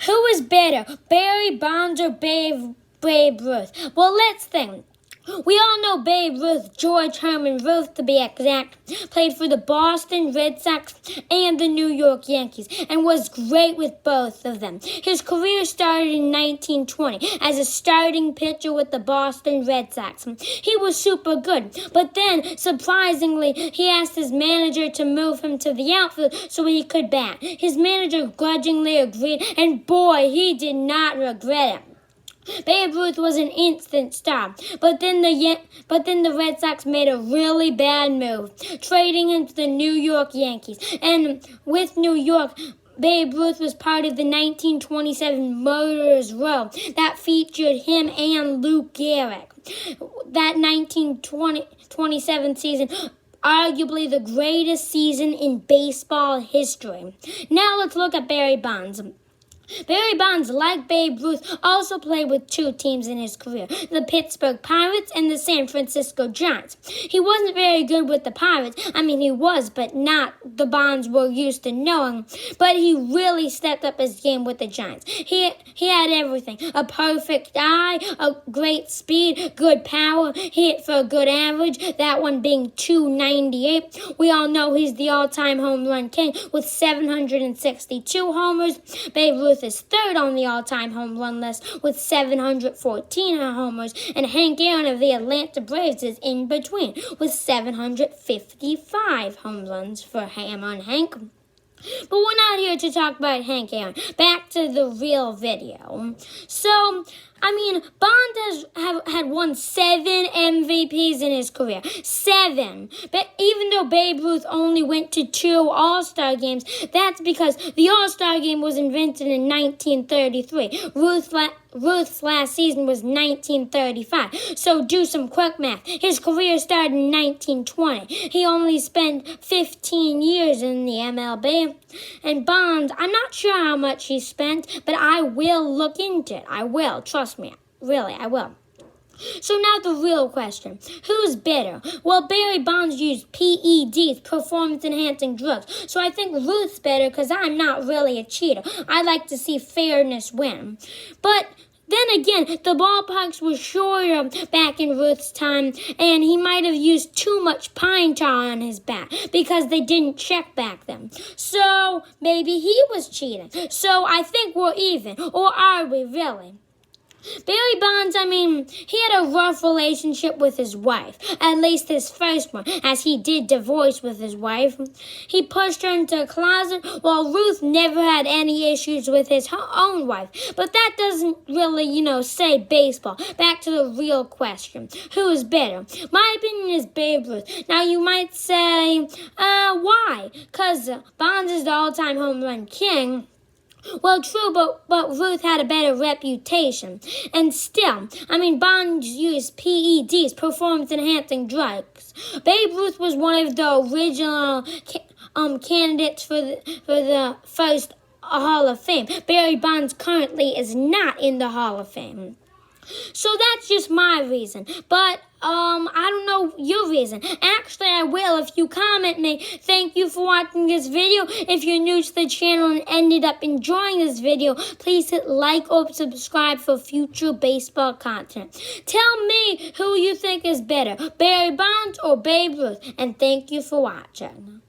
Who is better, Barry Bonds or Babe Ruth? Well, let's think. We all know Babe Ruth, George Herman Ruth to be exact, played for the Boston Red Sox and the New York Yankees and was great with both of them. His career started in 1920 as a starting pitcher with the Boston Red Sox. He was super good, but then, surprisingly, he asked his manager to move him to the outfield so he could bat. His manager grudgingly agreed, and boy, he did not regret it. Babe Ruth was an instant star, but then the Red Sox made a really bad move, trading him to the New York Yankees. And with New York, Babe Ruth was part of the 1927 Murderers Row that featured him and Lou Gehrig. That 1927 season, arguably the greatest season in baseball history. Now let's look at Barry Bonds. Barry Bonds, like Babe Ruth, also played with two teams in his career, the Pittsburgh Pirates and the San Francisco Giants. He wasn't very good with the Pirates. I mean, he was, but not the Bonds we're used to knowing. But he really stepped up his game with the Giants. He had everything. A perfect eye, a great speed, good power. He hit for a good average, that one being .298. We all know he's the all-time home run king with 762 homers. Babe Ruth is third on the all-time home run list with 714 homers, and Hank Aaron of the Atlanta Braves is in between with 755 home runs for Hammer and Hank. But we're not here to talk about Hank Aaron. Back to the real video. So, Bond has had won 7 MVPs in his career. 7. But even though Babe Ruth only went to 2 All-Star games, that's because the All-Star game was invented in 1933. Ruth's last season was 1935. So do some quick math. His career started in 1920. He only spent 15 years in the MLB. And Bonds, I'm not sure how much he spent, but I will look into it. I will. Trust me. Really, I will. So now the real question. Who's better? Well, Barry Bonds used PEDs, performance-enhancing drugs. So I think Ruth's better because I'm not really a cheater. I like to see fairness win. But then again, the ballparks were shorter back in Ruth's time, and he might have used too much pine tar on his bat because they didn't check back then. So maybe he was cheating. So I think we're even. Or are we really? Barry Bonds, he had a rough relationship with his wife, at least his first one, as he did divorce with his wife. He pushed her into a closet, while Ruth never had any issues with his own wife. But that doesn't really, say baseball. Back to the real question. Who is better? My opinion is Babe Ruth. Now, you might say, why? Because Bonds is the all-time home run king. Well, true, but Ruth had a better reputation. And still, Bonds used PEDs, performance-enhancing drugs. Babe Ruth was one of the original candidates for the first Hall of Fame. Barry Bonds currently is not in the Hall of Fame. So that's just my reason. But, I don't know your reason. Actually, I will if you comment me. Thank you for watching this video. If you're new to the channel and ended up enjoying this video, please hit like or subscribe for future baseball content. Tell me who you think is better, Barry Bonds or Babe Ruth. And thank you for watching.